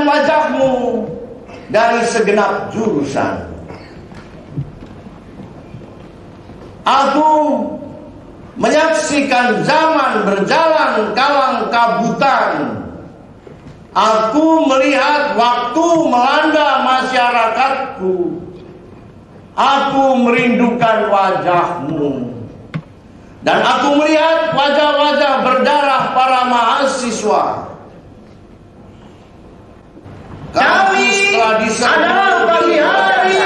wajahmu dari segenap jurusan. Aku menyaksikan zaman berjalan kalang kabutan. Aku melihat waktu melanda masyarakatku. Aku merindukan wajahmu. Dan aku melihat wajah-wajah berdarah para mahasiswa. Kami adalah pagi hari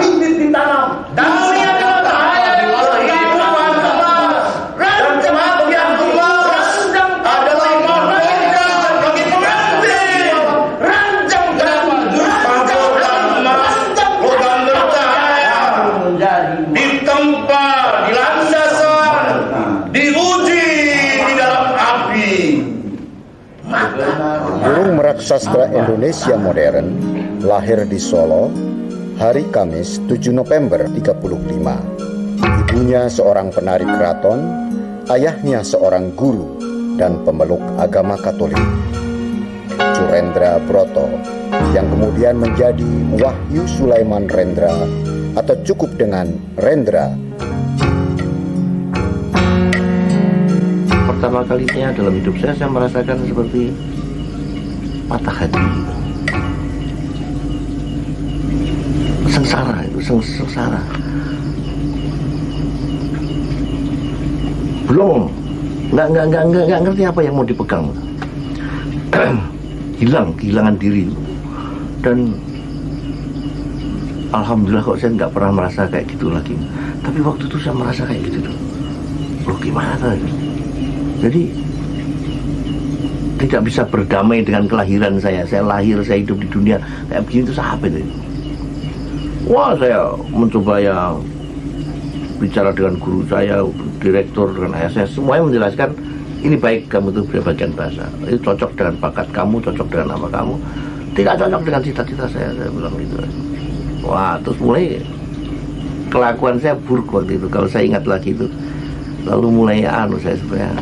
bibit ditanam. Kami adalah cahaya kehidupan kemas. Dan kematian kemas adalah mereka bagi pengantin. Ranjang kenapa rancang emas logam bercahaya ditempa di landasan, diuji di dalam api. Burung Merak Sastra Indonesia Modern lahir di Solo hari Kamis 7 November 35. Ibunya seorang penari keraton, ayahnya seorang guru dan pemeluk agama Katolik. Surendra Broto yang kemudian menjadi Wahyu Sulaiman Rendra atau cukup dengan Rendra. Pertama kalinya dalam hidup saya merasakan seperti patah hati. Sengsara itu, sengsara. Belum, nggak ngerti apa yang mau dipegang. Kehilangan diri. Dan alhamdulillah kok saya nggak pernah merasa kayak gitu lagi. Tapi waktu itu saya merasa kayak gitu tuh. Loh gimana tadi? Jadi tidak bisa berdamai dengan kelahiran saya. Saya lahir, saya hidup di dunia kayak begini itu apa itu? Wah, saya mencoba ya bicara dengan guru saya, direktur, dengan ayah saya, semuanya menjelaskan ini baik kamu itu berbagian bahasa. Itu cocok dengan bakat kamu, cocok dengan nama kamu. Tidak cocok dengan cita-cita saya bilang gitu. Wah, terus mulai kelakuan saya buruk waktu itu. Kalau saya ingat lagi itu, lalu mulai saya sebenarnya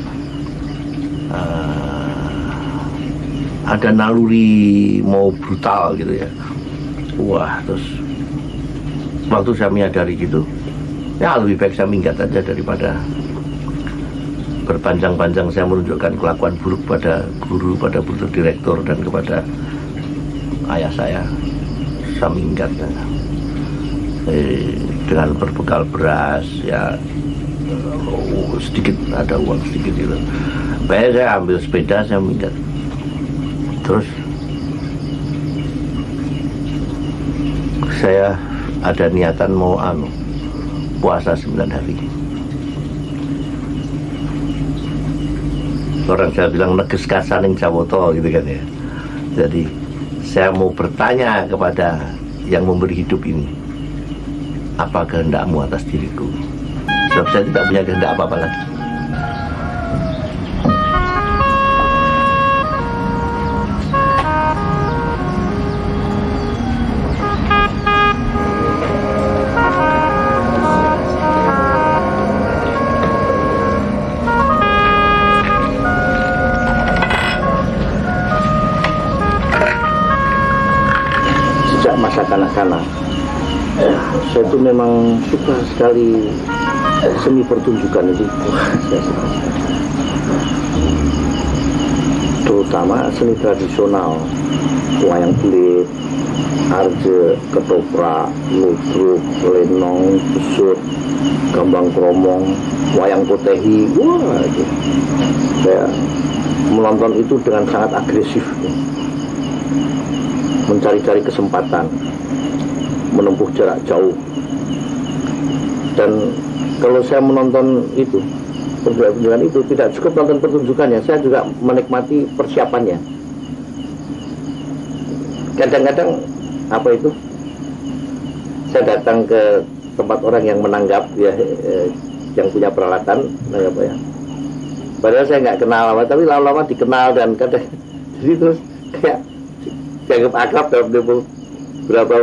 ada naluri mau brutal gitu ya. Wah, terus waktu saya menyadari gitu, ya lebih baik saya minggat aja daripada berpanjang-panjang saya menunjukkan kelakuan buruk pada guru, pada direktur dan kepada ayah saya. Saya minggat ya. Dengan berbekal beras ya, sedikit ada uang sedikit itu. Baik, saya ambil sepeda, saya minggat. Terus saya ada niatan mau puasa 9 hari. Orang Jawa bilang neges kasaning Jawoto gitu kan ya. Jadi saya mau bertanya kepada yang memberi hidup ini, apa kehendakmu atas diriku? Sebab saya tidak punya kehendak apa-apa lagi. Sejak masa kanak-kanak, saya itu memang suka sekali seni pertunjukan itu. Terutama seni tradisional, wayang kulit, arje, ketoprak, ludruk, lenong, besut, gambang kromong, wayang potehi. Wah, itu saya menonton itu dengan sangat agresif, mencari-cari kesempatan, menempuh jarak jauh. Dan kalau saya menonton itu, pertunjukan itu, tidak cukup nonton pertunjukannya, saya juga menikmati persiapannya. Kadang-kadang saya datang ke tempat orang yang menanggap ya, yang punya peralatan, padahal saya nggak kenal lama, tapi lama-lama dikenal dan kadang jadi terus kayak dianggap akrab dalam tempo berapa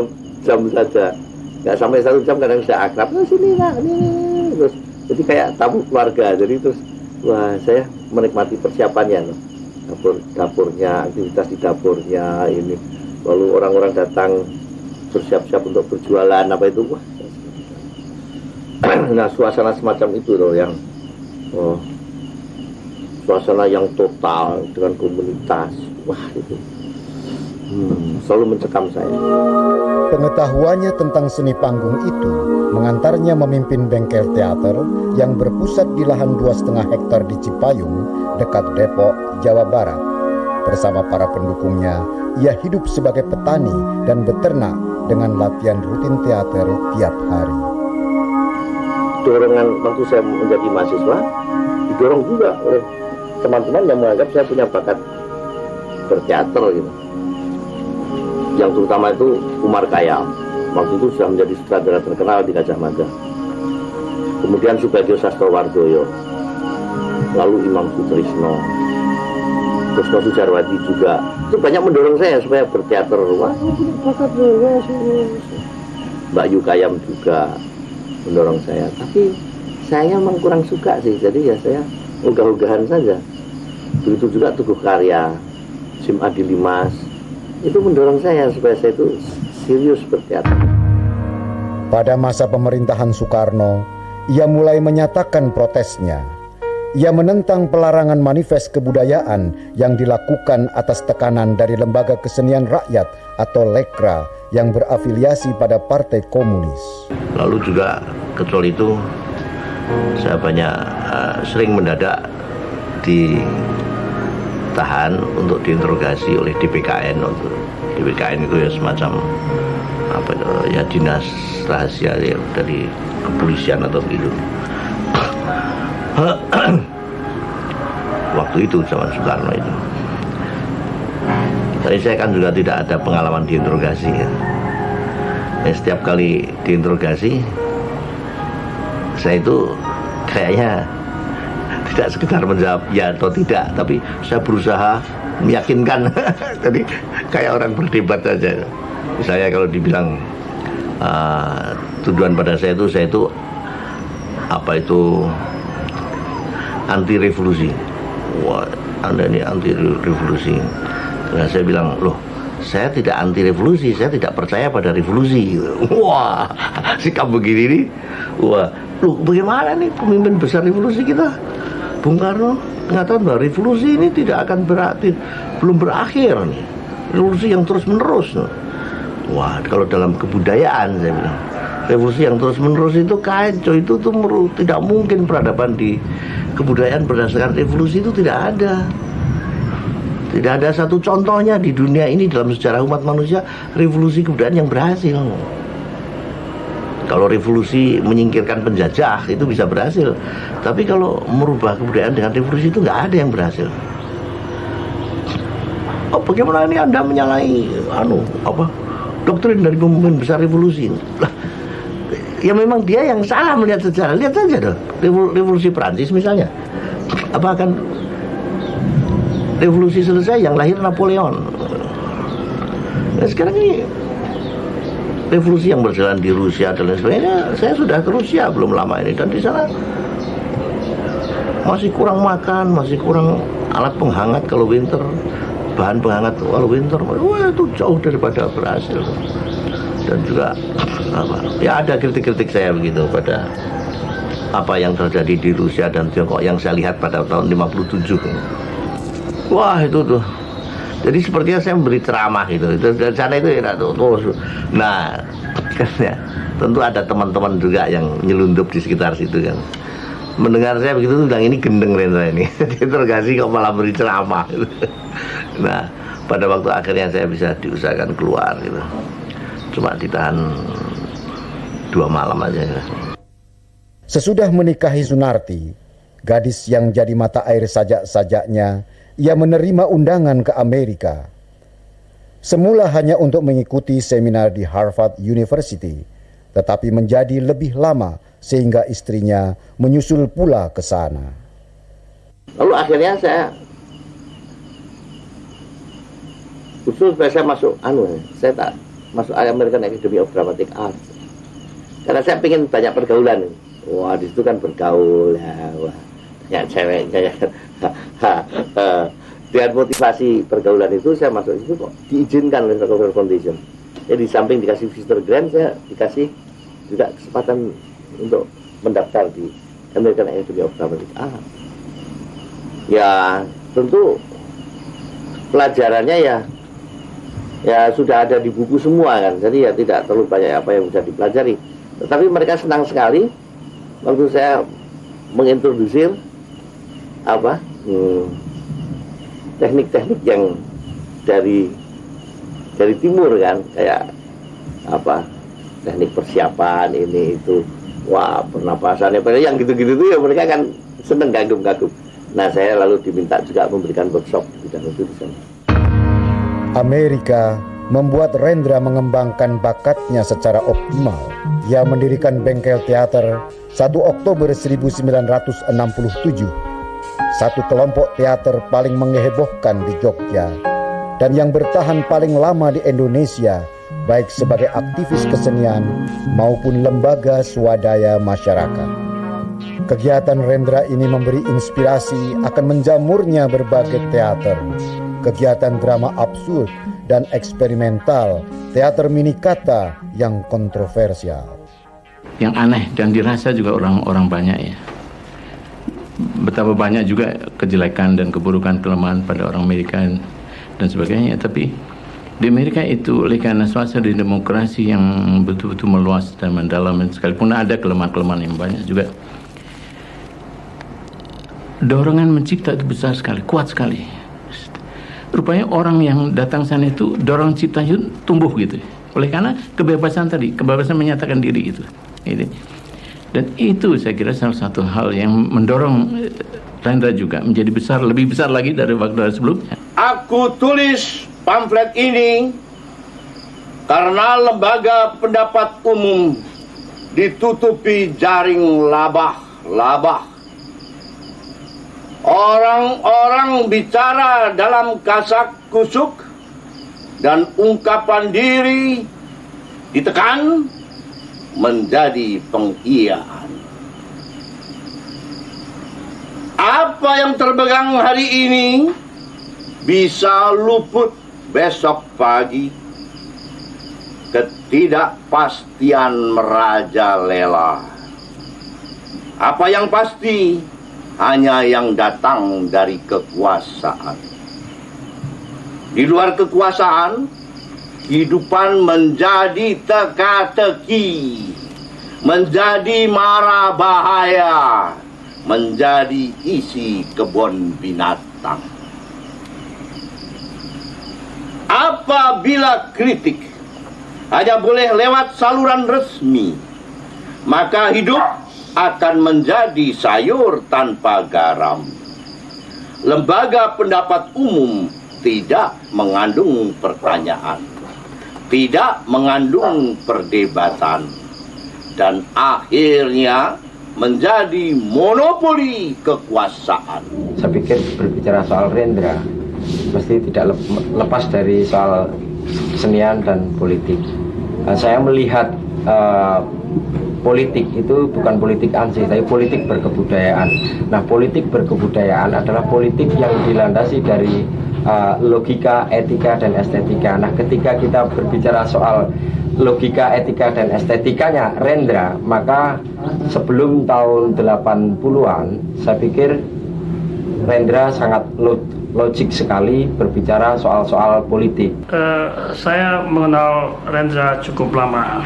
jam saja, nggak sampai 1 jam kadang saya akrab. Sini nak, ini terus jadi kayak tamu keluarga. Jadi terus wah, saya menikmati persiapannya loh. dapurnya, aktivitas di dapurnya ini. Lalu orang-orang datang bersiap-siap untuk berjualan apa itu, wah. Nah, suasana semacam itu loh yang suasana yang total dengan komunitas, wah itu selalu mencekam saya. Pengetahuannya tentang seni panggung itu mengantarnya memimpin bengkel teater yang berpusat di lahan 2,5 hektar di Cipayung, dekat Depok, Jawa Barat. Bersama para pendukungnya, ia hidup sebagai petani dan beternak dengan latihan rutin teater tiap hari. Dorongan waktu saya menjadi mahasiswa, didorong juga oleh teman-teman yang menganggap saya punya bakat berteater gitu. Yang terutama itu Umar Khayyam, waktu itu sudah menjadi sutradara terkenal di Gajah Mada. Kemudian Subagio Sastrowardoyo, lalu Imam Sutrisno, Kusno Sujarwadi juga. Itu banyak mendorong saya supaya berteater. Wah, bakat Mbak Yu Khayyam juga mendorong saya. Tapi saya memang kurang suka sih, jadi ya saya ogah-ogahan saja. Begitu juga Tuguh Karya, Sim Adi Limas, itu mendorong saya supaya saya itu serius berteater. Pada masa pemerintahan Soekarno, ia mulai menyatakan protesnya. Ia menentang pelarangan manifest kebudayaan yang dilakukan atas tekanan dari Lembaga Kesenian Rakyat atau LEKRA yang berafiliasi pada Partai Komunis. Lalu juga kecuali itu, saya banyak sering mendadak ditahan untuk diinterogasi oleh DPKN. Untuk DPKN itu ya semacam apa itu ya, dinas rahasia ya, dari kepolisian atau begitu. Waktu itu zaman Soekarno itu. Tapi saya kan juga tidak ada pengalaman diinterogasi ya. Setiap kali diinterogasi, saya itu kayaknya tidak sekedar menjawab ya atau tidak, tapi saya berusaha meyakinkan. Jadi kayak orang berdebat saja. Misalnya kalau dibilang tuduhan pada saya itu apa itu anti revolusi. Wah, Anda ini anti revolusi. Nah, saya bilang, loh, saya tidak anti revolusi, saya tidak percaya pada revolusi. Wah, sikap begini nih. Wah, loh, bagaimana nih pemimpin besar revolusi kita, Bung Karno, mengatakan bahwa revolusi ini tidak akan belum berakhir nih. Revolusi yang terus menerus. Wah, kalau dalam kebudayaan saya bilang, revolusi yang terus menerus itu kacau, itu tuh tidak mungkin peradaban di kebudayaan berdasarkan revolusi itu tidak ada. Tidak ada satu contohnya di dunia ini dalam sejarah umat manusia revolusi kebudayaan yang berhasil. Kalau revolusi menyingkirkan penjajah itu bisa berhasil, tapi kalau merubah kebudayaan dengan revolusi itu nggak ada yang berhasil. Oh, bagaimana ini Anda menyalahi doktrin dari pemimpin besar revolusi? Lah, ya memang dia yang salah melihat sejarah. Lihat saja dong, revolusi Perancis misalnya. Apa akan revolusi selesai yang lahir Napoleon? Nah, sekarang ini revolusi yang berjalan di Rusia dan lain sebagainya. Saya sudah ke Rusia belum lama ini, dan di sana masih kurang makan, masih kurang alat penghangat kalau winter, bahan penghangat kalau winter. Wah, itu jauh daripada berhasil. Dan juga ya ada kritik-kritik saya begitu pada apa yang terjadi di Rusia dan Tiongkok yang saya lihat pada tahun 57. Wah, itu tuh. Jadi sepertinya saya memberi ceramah gitu. Dari sana itu ya tuh. Nah, ya, tentu ada teman-teman juga yang nyelundup di sekitar situ kan. Mendengar saya begitu bilang, ini gendeng Rendra ini. Interogasi kok malah beri ceramah gitu. Nah, pada waktu akhirnya saya bisa diusahakan keluar gitu. Cuma ditahan 2 malam aja. Sesudah menikahi Sunarti, gadis yang jadi mata air sajak-sajaknya, ia menerima undangan ke Amerika. Semula hanya untuk mengikuti seminar di Harvard University, tetapi menjadi lebih lama sehingga istrinya menyusul pula ke sana. Lalu akhirnya saya usul supaya saya masuk saya tak masuk American Academy of Dramatic Arts. Karena saya pengen banyak pergaulan. Wah, di situ kan bergaul ya, wah, ya ceweknya ya. Dengan motivasi pergaulan itu saya masuk situ kok diizinkan oleh Rockefeller Foundation. Ya di samping dikasih visitor grant, saya dikasih juga kesempatan untuk mendaftar di American Academy of Dramatic Art. Ya tentu pelajarannya ya sudah ada di buku semua kan, jadi ya tidak terlalu banyak apa yang bisa dipelajari. Tetapi mereka senang sekali waktu saya mengintrodusir teknik-teknik yang dari timur kan, kayak teknik persiapan ini itu, wah pernapasannya yang gitu-gitu tuh ya mereka kan seneng kagum-kagum. Nah saya lalu diminta juga memberikan workshop di bidang itu di sana. Amerika membuat Rendra mengembangkan bakatnya secara optimal. Ia mendirikan bengkel teater 1 Oktober 1967. Satu kelompok teater paling menghebohkan di Jogja dan yang bertahan paling lama di Indonesia, baik sebagai aktivis kesenian maupun lembaga swadaya masyarakat. Kegiatan Rendra ini memberi inspirasi akan menjamurnya berbagai teater, kegiatan drama absurd dan eksperimental, teater mini kata yang kontroversial. Yang aneh dan dirasa juga orang-orang banyak ya. Betapa banyak juga kejelekan dan keburukan kelemahan pada orang Amerika dan sebagainya. Tapi di Amerika itu oleh karena suasana di demokrasi yang betul-betul meluas dan mendalam, sekalipun ada kelemahan-kelemahan yang banyak juga, dorongan mencipta itu besar sekali, kuat sekali. Rupanya orang yang datang sana itu dorong ciptanya itu tumbuh gitu. Oleh karena kebebasan tadi, kebebasan menyatakan diri itu. Dan itu saya kira salah satu hal yang mendorong Rendra juga menjadi besar, lebih besar lagi dari waktu sebelumnya. Aku tulis pamflet ini karena lembaga pendapat umum ditutupi jaring labah-labah. Orang-orang bicara dalam kasak kusuk dan ungkapan diri ditekan menjadi pengiyakan. Apa yang terpegang hari ini bisa luput besok pagi. Ketidakpastian merajalela. Apa yang pasti hanya yang datang dari kekuasaan. Di luar kekuasaan, kehidupan menjadi teka-teki, menjadi mara bahaya, menjadi isi kebun binatang. Apabila kritik hanya boleh lewat saluran resmi, maka hidup akan menjadi sayur tanpa garam. Lembaga pendapat umum tidak mengandung pertanyaan, tidak mengandung perdebatan, dan akhirnya menjadi monopoli kekuasaan. Saya pikir berbicara soal Rendra mesti tidak lepas dari soal kesenian dan politik. Saya melihat politik itu bukan politik ansih, tapi politik berkebudayaan. Nah, politik berkebudayaan adalah politik yang dilandasi dari logika, etika, dan estetika. Nah, ketika kita berbicara soal logika, etika, dan estetikanya Rendra, maka sebelum tahun 80-an, saya pikir Rendra sangat logik sekali berbicara soal-soal politik. Saya mengenal Rendra cukup lama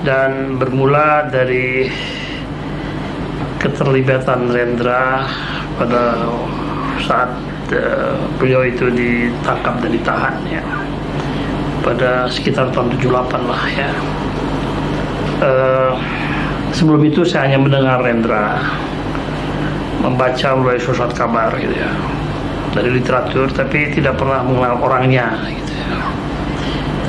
dan bermula dari keterlibatan Rendra pada saat beliau itu ditangkap dan ditahan ya, pada sekitar tahun 78 lah ya. Sebelum itu saya hanya mendengar Rendra, membaca melalui surat kabar gitu ya, dari literatur, tapi tidak pernah mengenal orangnya gitu ya.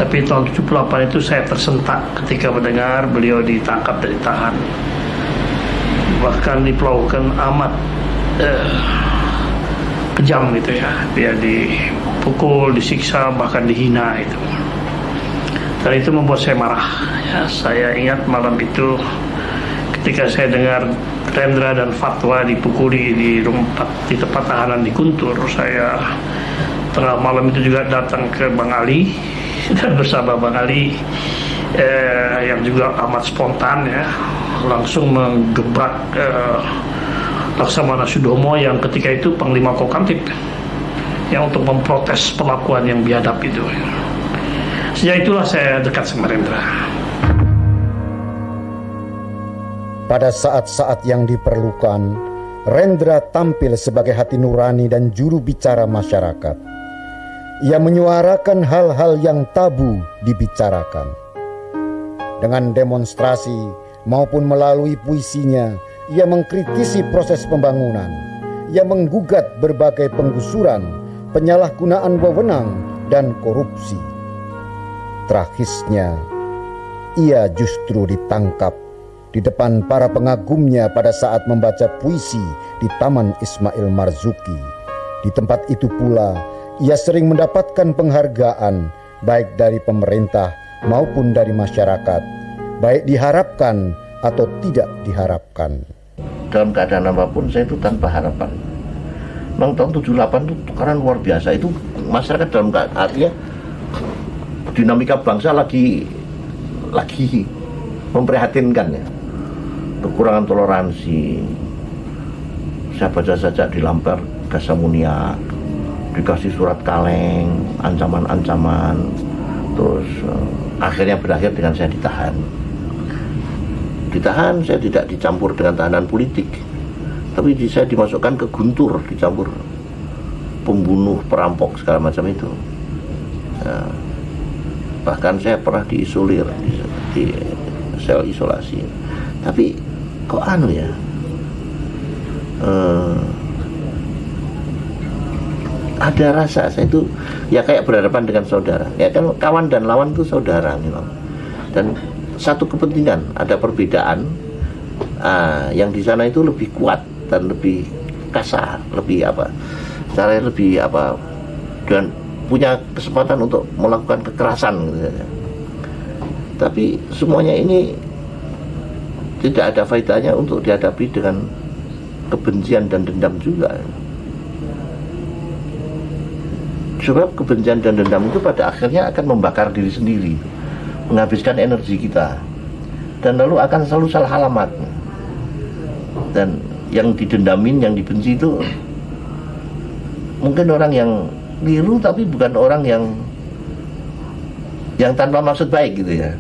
Tapi tahun 78 itu saya tersentak ketika mendengar beliau ditangkap dan ditahan, bahkan diperlakukan amat kejam gitu ya. Dia dipukul, disiksa, bahkan dihina itu. Dan itu membuat saya marah ya. Saya ingat malam itu ketika saya dengar Rendra dan Fatwa dipukuli di tempat tahanan di Guntur, saya tengah malam itu juga datang ke Bang Ali dan bersama Bang Ali yang juga amat spontan ya, langsung menggebrak Laksamana Sudomo yang ketika itu Panglima Kokantip yang untuk memprotes perlakuan yang biadab itu. Sejak itulah saya dekat sama Rendra. Pada saat-saat yang diperlukan, Rendra tampil sebagai hati nurani dan juru bicara masyarakat. Ia menyuarakan hal-hal yang tabu dibicarakan. Dengan demonstrasi maupun melalui puisinya, ia mengkritisi proses pembangunan. Ia menggugat berbagai penggusuran, penyalahgunaan wewenang, dan korupsi. Tragisnya, ia justru ditangkap di depan para pengagumnya pada saat membaca puisi di Taman Ismail Marzuki. Di tempat itu pula, ia sering mendapatkan penghargaan baik dari pemerintah maupun dari masyarakat, baik diharapkan atau tidak diharapkan. Dalam keadaan apapun saya itu tanpa harapan. Memang tahun 78 itu tukaran luar biasa. Itu masyarakat dalam artinya dinamika bangsa lagi memprihatinkan ya. Kekurangan toleransi. Saya baca saja di Lampar gas amoniak, dikasih surat kaleng, ancaman-ancaman, terus akhirnya berakhir dengan saya ditahan. Saya tidak dicampur dengan tahanan politik, tapi saya dimasukkan ke Guntur, dicampur pembunuh, perampok segala macam itu. Bahkan saya pernah diisolir di sel isolasi. Tapi kok ya, ada rasa saya itu ya kayak berhadapan dengan saudara. Ya kan kawan dan lawan itu saudara memang. Dan satu kepentingan, ada perbedaan yang di sana itu lebih kuat dan lebih kasar, lebih caranya lebih dan punya kesempatan untuk melakukan kekerasan gitu. Tapi semuanya ini tidak ada faedahnya untuk dihadapi dengan kebencian dan dendam juga. Sebab kebencian dan dendam itu pada akhirnya akan membakar diri sendiri, menghabiskan energi kita, dan lalu akan selalu salah alamat. Dan yang didendamin, yang dibenci itu mungkin orang yang keliru, tapi bukan orang yang tanpa maksud baik gitu ya.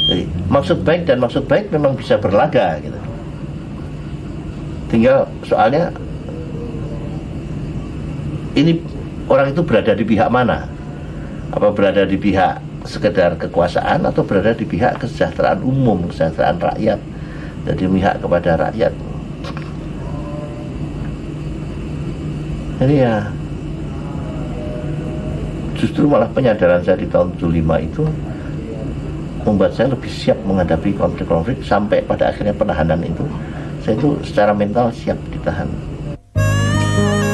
Jadi, maksud baik dan maksud baik memang bisa berlaga gitu. Tinggal soalnya ini orang itu berada di pihak mana? Apa berada di pihak sekedar kekuasaan atau berada di pihak kesejahteraan umum, kesejahteraan rakyat, jadi pihak kepada rakyat. Jadi ya justru malah penyadaran saya di tahun 75 itu membuat saya lebih siap menghadapi konflik-konflik, sampai pada akhirnya penahanan itu saya itu secara mental siap ditahan.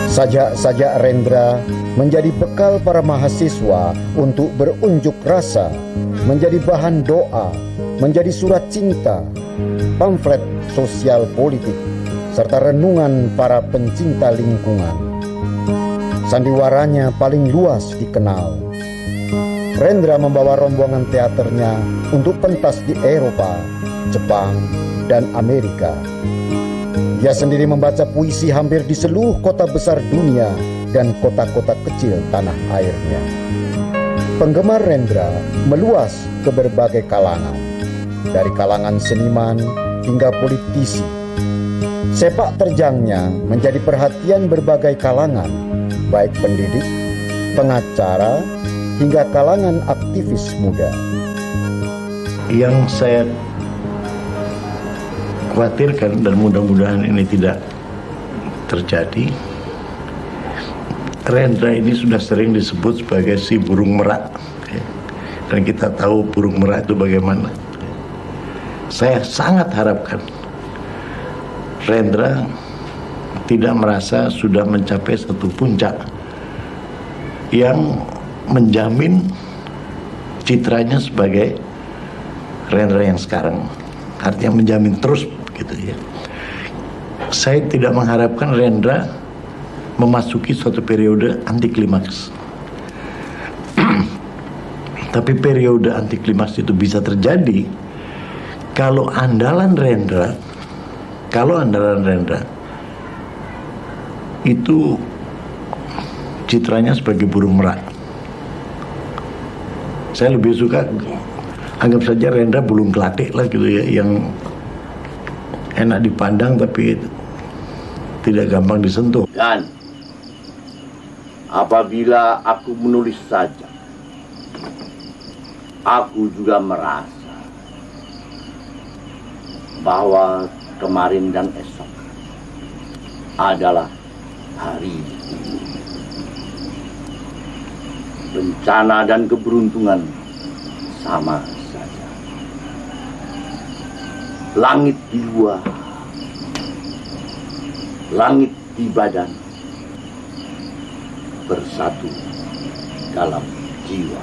Sajak-sajak Rendra menjadi bekal para mahasiswa untuk berunjuk rasa, menjadi bahan doa, menjadi surat cinta, pamflet sosial politik, serta renungan para pencinta lingkungan. Sandiwaranya paling luas dikenal. Rendra membawa rombongan teaternya untuk pentas di Eropa, Jepang, dan Amerika. Ia sendiri membaca puisi hampir di seluruh kota besar dunia dan kota-kota kecil tanah airnya. Penggemar Rendra meluas ke berbagai kalangan, dari kalangan seniman hingga politisi. Sepak terjangnya menjadi perhatian berbagai kalangan, baik pendidik, pengacara, hingga kalangan aktivis muda. Yang saya khawatirkan, dan mudah-mudahan ini tidak terjadi, Rendra ini sudah sering disebut sebagai si burung merak, dan kita tahu burung merak itu bagaimana. Saya sangat harapkan Rendra tidak merasa sudah mencapai satu puncak yang menjamin citranya sebagai Rendra yang sekarang, artinya menjamin terus gitu ya. Saya tidak mengharapkan Rendra memasuki suatu periode anti klimaks. Tapi periode anti klimaks itu bisa terjadi kalau andalan Rendra itu citranya sebagai burung merak. Saya lebih suka anggap saja Rendra burung kelatik lah gitu ya, yang enak dipandang tapi tidak gampang disentuh. Dan apabila aku menulis saja, aku juga merasa bahwa kemarin dan esok adalah hari ini. Bencana dan keberuntungan sama saja. Langit di luar, langit di badan, bersatu dalam jiwa.